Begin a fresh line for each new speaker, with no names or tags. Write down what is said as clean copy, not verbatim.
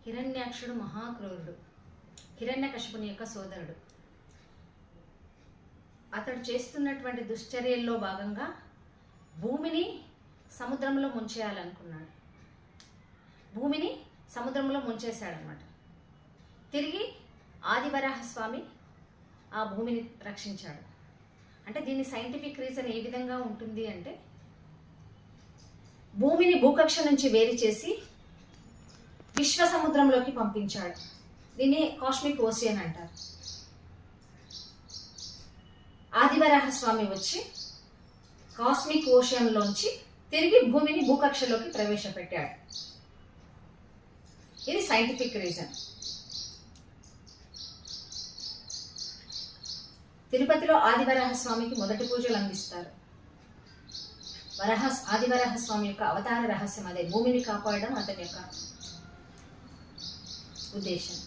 హిరణ్యాక్షుడు మహాక్రూరుడు, హిరణ్యకశిపుని యొక్క సోదరుడు. అతడు చేస్తున్నటువంటి దుశ్చర్యల్లో భాగంగా భూమిని సముద్రంలో ముంచేయాలనుకున్నాడు. భూమిని సముద్రంలో ముంచేశాడనమాట. తిరిగి ఆదివరాహస్వామి ఆ భూమిని రక్షించాడు. అంటే దీని సైంటిఫిక్ రీజన్ ఏ విధంగా ఉంటుంది అంటే, భూమిని భూకక్ష నుంచి వేరు చేసి విశ్వ సముద్రంలోకి పంపించాడు. దీన్ని కాస్మిక్ ఓషియన్ అంటారు. ఆదివరాహస్వామి వచ్చి కాస్మిక్ ఓషియన్లోంచి తిరిగి భూమిని భూకక్షలోకి ప్రవేశపెట్టాడు. ఇది సైంటిఫిక్ రీజన్. తిరుపతిలో ఆదివరాహస్వామికి మొదటి పూజలు అందిస్తారు. ఆదివరాహస్వామి యొక్క అవతార రహస్యం అదే, భూమిని కాపాడడం అతని యొక్క ఉద్దేశం.